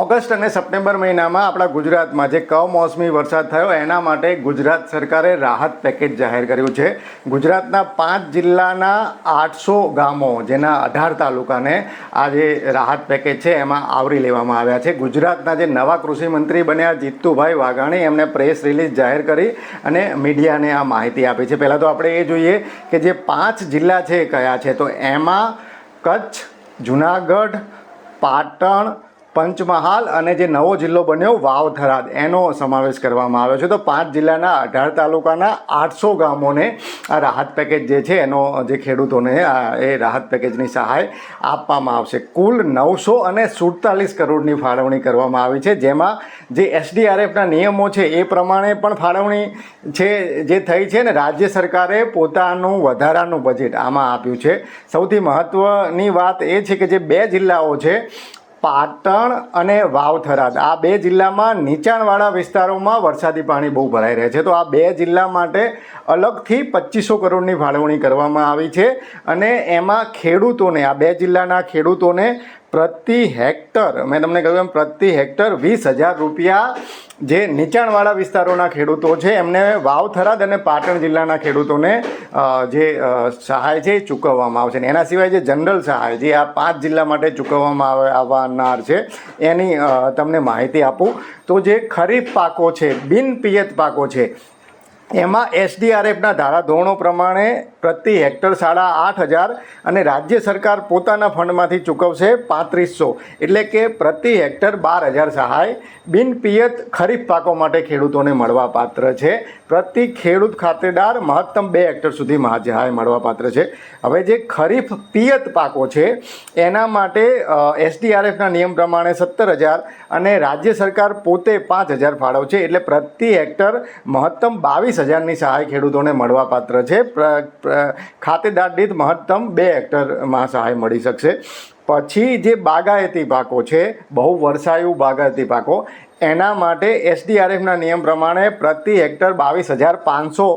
August અને September મહિનામાં આપણા ગુજરાતમાં જે કમોસમી વરસાદ થયો એના માટે ગુજરાત સરકારે રાહત પેકેજ જાહેર કર્યું છે. ગુજરાતના 5 જિલ્લાના 800 ગામો જેના 18 તાલુકાને આ જે રાહત પેકેજ છે એમાં આવરી લેવામાં આવ્યા છે. ગુજરાતના જે નવા કૃષિમંત્રી બન્યા જીતુભાઈ વાઘાણી એમણે પ્રેસ રિલીઝ જાહેર કરી અને મીડિયાને આ માહિતી આપી છે. પહેલાં તો આપણે એ જોઈએ કે જે 5 જિલ્લા છે કયા છે, તો એમાં કચ્છ, જુનાગઢ, પાટણ, પંચમહાલ અને જે નવો જિલ્લો બન્યો વાવ થરાદ એનો સમાવેશ કરવામાં આવ્યો છે. તો 5 જિલ્લાના 18 તાલુકાના 800 ગામોને આ રાહત પેકેજ જે છે એનો જે ખેડૂતોને એ રાહત પેકેજની સહાય આપવામાં આવશે. કુલ 947 કરોડની ફાળવણી કરવામાં આવી છે, જેમાં જે SDRFના નિયમો છે એ પ્રમાણે પણ ફાળવણી છે જે થઈ છે ને રાજ્ય સરકારે પોતાનું વધારાનું બજેટ આમાં આપ્યું છે. સૌથી મહત્ત્વની વાત એ છે કે જે 2 જિલ્લાઓ છે પાટણ અને વાવ થરાદ, આ 2 જિલ્લામાં નીચાણવાળા વિસ્તારોમાં વરસાદી પાણી બહુ ભરાઈ રહે છે. તો આ 2 જિલ્લા માટે અલગથી 2500 કરોડની ફાળવણી કરવામાં આવી છે અને એમાં ખેડૂતોને, આ 2 જિલ્લાના ખેડૂતોને પ્રતિ હેક્ટર, મેં તમને કહ્યું એમ પ્રતિ હેક્ટર 20,000 રૂપિયા જે નીચાણવાળા વિસ્તારોના ખેડૂતો છે એમને વાવ થરાદ અને પાટણ જિલ્લાના ખેડૂતોને જે સહાય છે એ ચૂકવવામાં આવશે. એના સિવાય જે જનરલ સહાય જે આ 5 જિલ્લા માટે ચૂકવવામાં આવનાર છે એની તમને માહિતી આપું તો જે ખરીફ પાકો છે, બિનપિયત પાકો છે, એમાં SDRFના ધારાધોરણો પ્રમાણે પ્રતિ હેક્ટર 8,500 અને રાજ્ય સરકાર પોતાના ફંડમાંથી ચૂકવશે 3500, એટલે કે પ્રતિ હેક્ટર 12,000 સહાય બિનપિયત ખરીફ પાકો માટે ખેડૂતોને મળવાપાત્ર છે. પ્રતિ ખેડૂત ખાતેદાર મહત્તમ 2 હેક્ટર સુધી સહાય મળવાપાત્ર છે. હવે જે ખરીફ પિયત પાકો છે એના માટે SDRFના નિયમ પ્રમાણે 17,000 અને રાજ્ય સરકાર પોતે 5,000 ફાળવશે, એટલે પ્રતિ હેક્ટર મહત્તમ 22,000ની સહાય ખેડૂતોને મળવાપાત્ર છે. ખાતેદાર દીઠ મહત્તમ 2 હેક્ટરમાં સહાય મળી શકશે. પછી જે બાગાયતી પાકો છે, બહુ વર્ષાયુ બાગાયતી પાકો, એના માટે SDRFના નિયમ પ્રમાણે પ્રતિ હેક્ટર 22,500,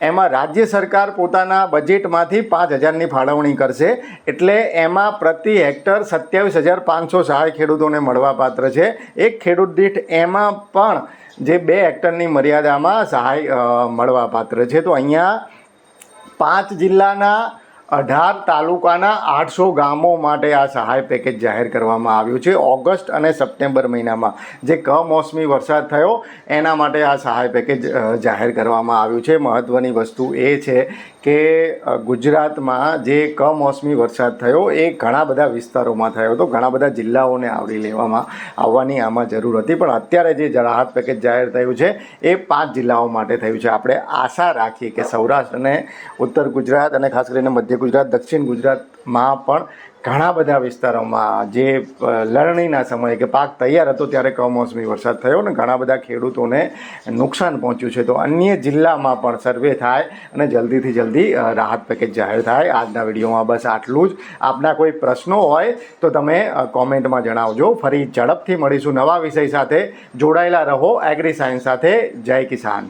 એમાં રાજ્ય સરકાર પોતાના બજેટમાંથી 5,000ની ફાળવણી કરશે, એટલે એમાં પ્રતિ હેક્ટર 27,500 સહાય ખેડૂતોને મળવાપાત્ર છે. એક ખેડૂત દીઠ એમાં પણ જે 2 હેક્ટરની મર્યાદામાં સહાય મળવાપાત્ર છે. તો અહીંયા 5 જિલ્લાના 18 તાલુકાના 800 ગામો માટે આ સહાય પેકેજ જાહેર કરવામાં આવ્યું છે. ઓગસ્ટ અને સપ્ટેમ્બર મહિનામાં જે કમોસમી વરસાદ થયો એના માટે આ સહાય પેકેજ જાહેર કરવામાં આવ્યું છે. મહત્ત્વની વસ્તુ એ છે કે ગુજરાતમાં જે કમોસમી વરસાદ થયો એ ઘણા બધા વિસ્તારોમાં થયો હતો, ઘણા બધા જિલ્લાઓને આવરી લેવામાં આવવાની આમાં જરૂર હતી, પણ અત્યારે જે રાહત પેકેજ જાહેર થયું છે એ 5 જિલ્લાઓ માટે થયું છે. આપણે આશા રાખીએ કે સૌરાષ્ટ્ર અને ઉત્તર ગુજરાત અને ખાસ કરીને મધ્ય ગુજરાત, દક્ષિણ ગુજરાતમાં પણ ઘણા બધા વિસ્તારોમાં જે લણણીના સમયે કે પાક તૈયાર હતો ત્યારે કમોસમી વરસાદ થયો અને ઘણા બધા ખેડૂતોને નુકસાન પહોંચ્યું છે. તો અન્ય જિલ્લામાં પણ સર્વે થાય અને જલ્દીથી જલ્દી રાહત પેકેજ જાહેર થાય. આજના વિડીયોમાં બસ આટલું જ. આપના કોઈ પ્રશ્નો હોય તો તમે કોમેન્ટમાં જણાવજો. ફરી ઝડપથી મળીશું નવા વિષય સાથે. જોડાયેલા રહો એગ્રી સાયન્સ સાથે. જય કિસાન.